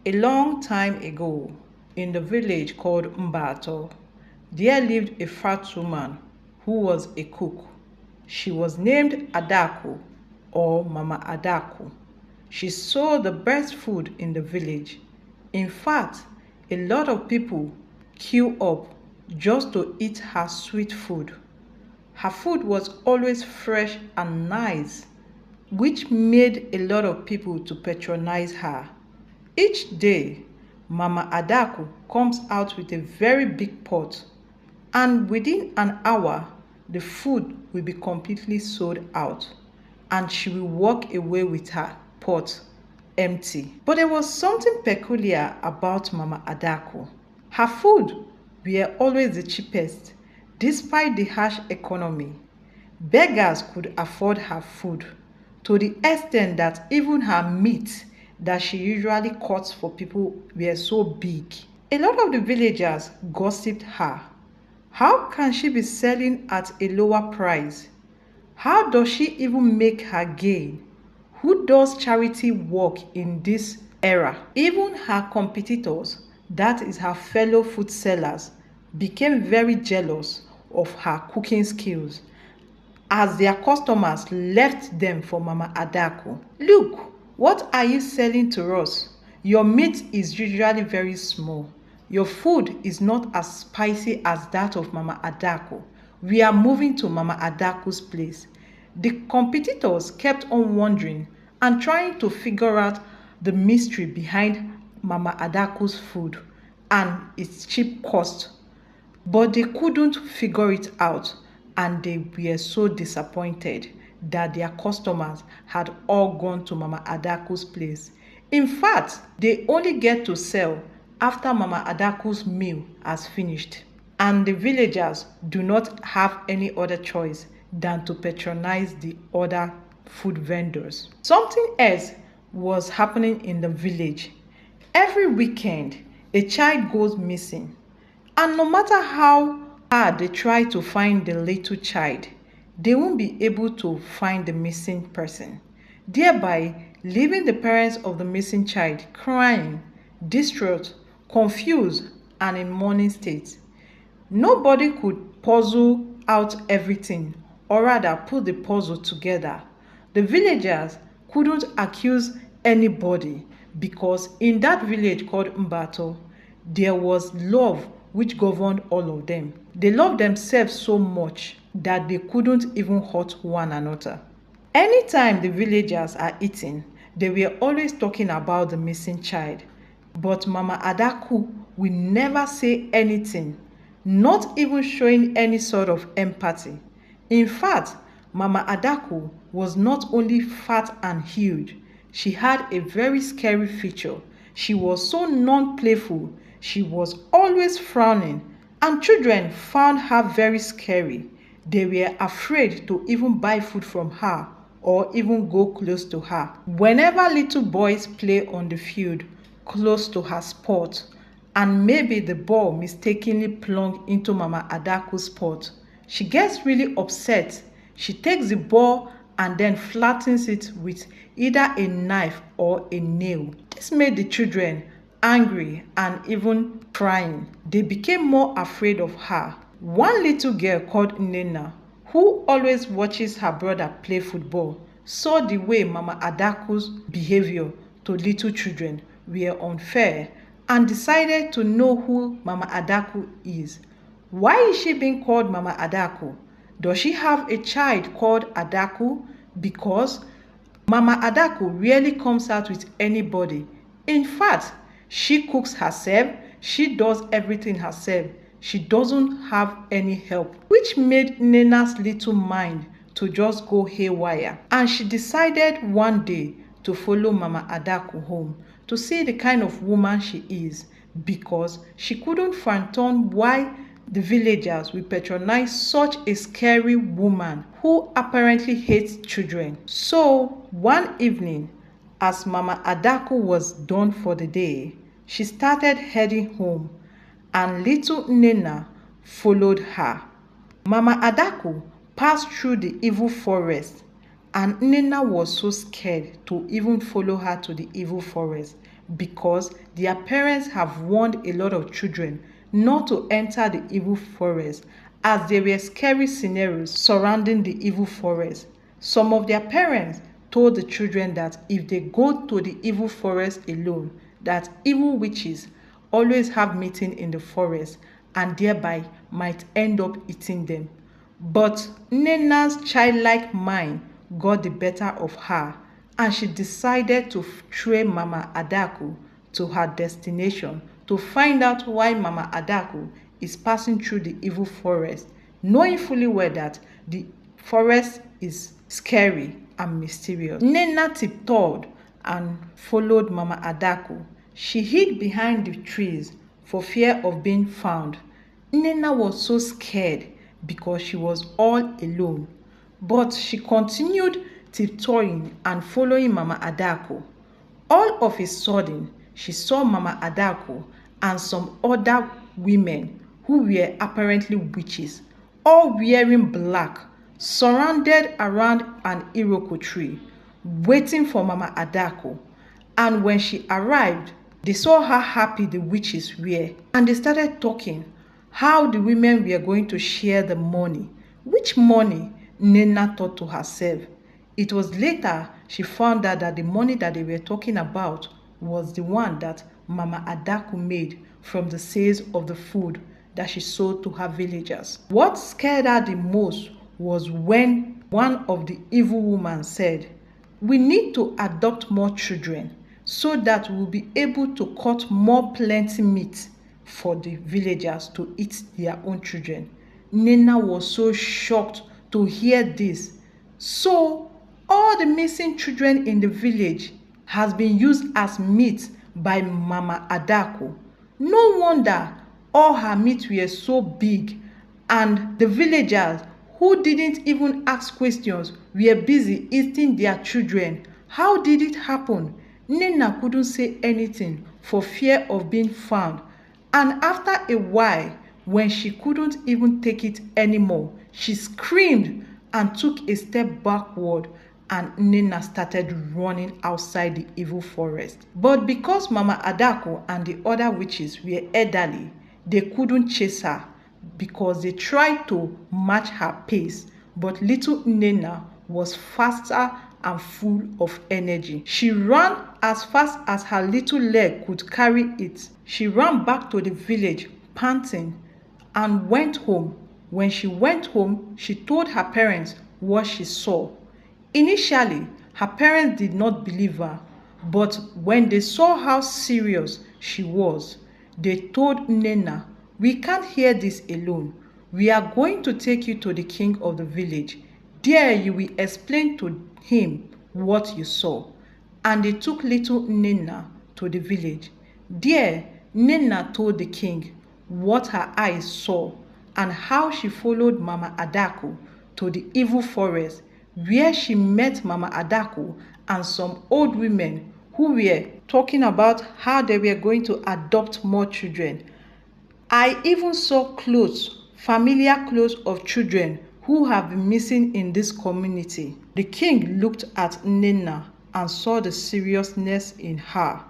A long time ago, in the village called Mbato, there lived a fat woman who was a cook. She was named Adaku or Mama Adaku. She sold the best food in the village. In fact, a lot of people queue up just to eat her sweet food. Her food was always fresh and nice, which made a lot of people to patronize her. Each day, Mama Adaku comes out with a very big pot, and within an hour, the food will be completely sold out, and she will walk away with her pot empty. But there was something peculiar about Mama Adaku. Her food were always the cheapest, despite the harsh economy. Beggars could afford her food, to the extent that even her meat that she usually cuts for people were so big. A lot of the villagers gossiped her. How can she be selling at a lower price? How does she even make her gain? Who does charity work in this era? Even her competitors, that is her fellow food sellers, became very jealous of her cooking skills as their customers left them for Mama Adaku. Look, what are you selling to us? Your meat is usually very small. Your food is not as spicy as that of Mama Adaku. We are moving to Mama Adaku's place. The competitors kept on wondering and trying to figure out the mystery behind Mama Adaku's food and its cheap cost. But they couldn't figure it out, and they were so disappointed that their customers had all gone to Mama Adaku's place. In fact, they only get to sell after Mama Adaku's meal has finished. And the villagers do not have any other choice than to patronize the other food vendors. Something else was happening in the village. Every weekend, a child goes missing. And no matter how hard they try to find the little child, they won't be able to find the missing person, thereby leaving the parents of the missing child crying, distraught, confused, and in mourning state. Nobody could puzzle out everything, or rather put the puzzle together. The villagers couldn't accuse anybody because in that village called Mbato, there was love which governed all of them. They loved themselves so much that they couldn't even hurt one another. Anytime the villagers are eating, they were always talking about the missing child. But Mama Adaku will never say anything, not even showing any sort of empathy. In fact, Mama Adaku was not only fat and huge, she had a very scary feature. She was so non-playful, she was always frowning, and children found her very scary. They were afraid to even buy food from her or even go close to her. Whenever little boys play on the field close to her spot, and maybe the ball mistakenly plunged into Mama Adaku's spot, she gets really upset. She takes the ball and then flattens it with either a knife or a nail. This made the children angry and even crying. They became more afraid of her. One little girl called Nena, who always watches her brother play football, saw the way Mama Adaku's behavior to little children were unfair and decided to know who Mama Adaku is. Why is she being called Mama Adaku? Does she have a child called Adaku? Because Mama Adaku rarely comes out with anybody. In fact, she cooks herself, she does everything herself. She doesn't have any help, which made Nena's little mind to just go haywire. And she decided one day to follow Mama Adaku home to see the kind of woman she is, because she couldn't fathom why the villagers will patronize such a scary woman who apparently hates children. So one evening, as Mama Adaku was done for the day, she started heading home, and little Nena followed her. Mama Adaku passed through the evil forest, and Nena was so scared to even follow her to the evil forest because their parents have warned a lot of children not to enter the evil forest, as there were scary scenarios surrounding the evil forest. Some of their parents told the children that if they go to the evil forest alone, that evil witches always have meeting in the forest and thereby might end up eating them. But Nena's childlike mind got the better of her, and she decided to trail Mama Adaku to her destination to find out why Mama Adaku is passing through the evil forest, knowing fully well that the forest is scary and mysterious. Nena tiptoed and followed Mama Adaku. She hid behind the trees for fear of being found. Nena was so scared because she was all alone, but she continued tiptoeing and following Mama Adaku. All of a sudden, she saw Mama Adaku and some other women who were apparently witches, all wearing black, surrounded around an iroko tree, waiting for Mama Adaku. And when she arrived, they saw how happy the witches were, and they started talking how the women were going to share the money. Which money? Nena thought to herself. It was later she found out that the money that they were talking about was the one that Mama Adaku made from the sales of the food that she sold to her villagers. What scared her the most was when one of the evil women said, "We need to adopt more children so that we'll be able to cut more plenty meat for the villagers to eat their own children." Nena was so shocked to hear this. So all the missing children in the village has been used as meat by Mama Adaku. No wonder all her meat were so big, and the villagers who didn't even ask questions were busy eating their children. How did it happen? Nena couldn't say anything for fear of being found. And after a while, when she couldn't even take it anymore, she screamed and took a step backward, and Nena started running outside the evil forest. But because Mama Adaku and the other witches were elderly, they couldn't chase her because they tried to match her pace. But little Nena was faster and full of energy. She ran as fast as her little leg could carry it. She ran back to the village, panting, and went home. When she went home, she told her parents what she saw. Initially, her parents did not believe her, but when they saw how serious she was, they told Nena, "We can't hear this alone. We are going to take you to the king of the village. There you will explain to him what you saw." And they took little Nena to the village. There, Nena told the king what her eyes saw and how she followed Mama Adaku to the evil forest, where she met Mama Adaku and some old women who were talking about how they were going to adopt more children. I even saw clothes, familiar clothes of children who have been missing in this community. The king looked at Nena and saw the seriousness in her.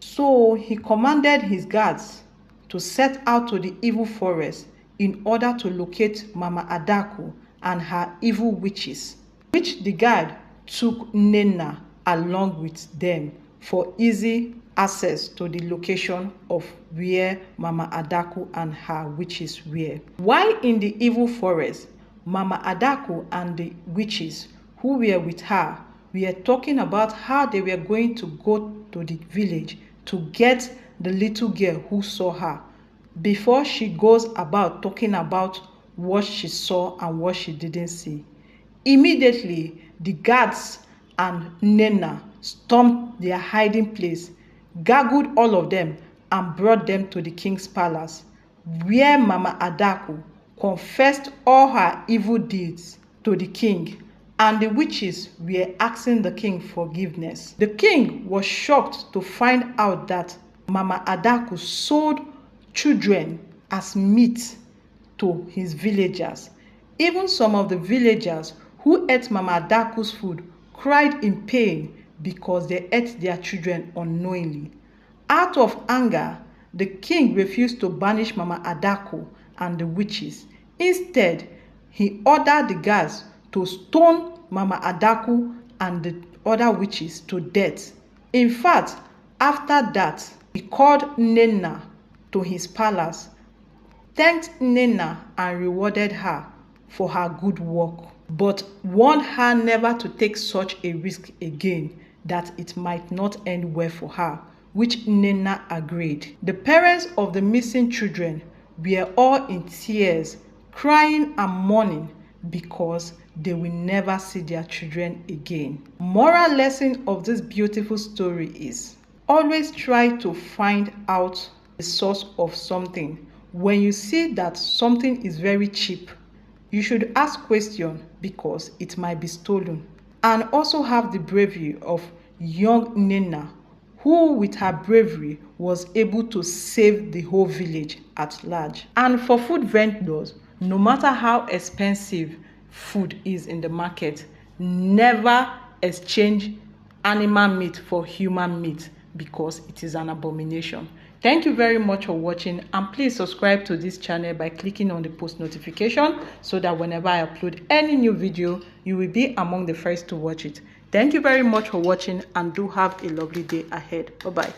So he commanded his guards to set out to the evil forest in order to locate Mama Adaku and her evil witches, which the guard took Nena along with them for easy access to the location of where Mama Adaku and her witches were. While in the evil forest, Mama Adaku and the witches who were with her were talking about how they were going to go to the village to get the little girl who saw her, before she goes about talking about what she saw and what she didn't see. Immediately, the guards and Nena stormed their hiding place, gaggled all of them, and brought them to the king's palace, where Mama Adaku confessed all her evil deeds to the king, and the witches were asking the king forgiveness. The king was shocked to find out that Mama Adaku sold children as meat to his villagers. Even some of the villagers who ate Mama Adaku's food cried in pain because they ate their children unknowingly. Out of anger, the king refused to banish Mama Adako and the witches. Instead, he ordered the guards to stone Mama Adako and the other witches to death. In fact, after that, he called Nnenna to his palace, thanked Nnenna and rewarded her for her good work, but warned her never to take such a risk again, that it might not end well for her, which Nnenna agreed. The parents of the missing children were all in tears, crying and mourning because they will never see their children again. Moral lesson of this beautiful story is always try to find out the source of something. When you see that something is very cheap, you should ask questions because it might be stolen. And also have the bravery of young Nnenna, who with her bravery was able to save the whole village at large. And for food vendors, no matter how expensive food is in the market, never exchange animal meat for human meat because it is an abomination. Thank you very much for watching, and please subscribe to this channel by clicking on the post notification so that whenever I upload any new video, you will be among the first to watch it. Thank you very much for watching, and do have a lovely day ahead. Bye bye.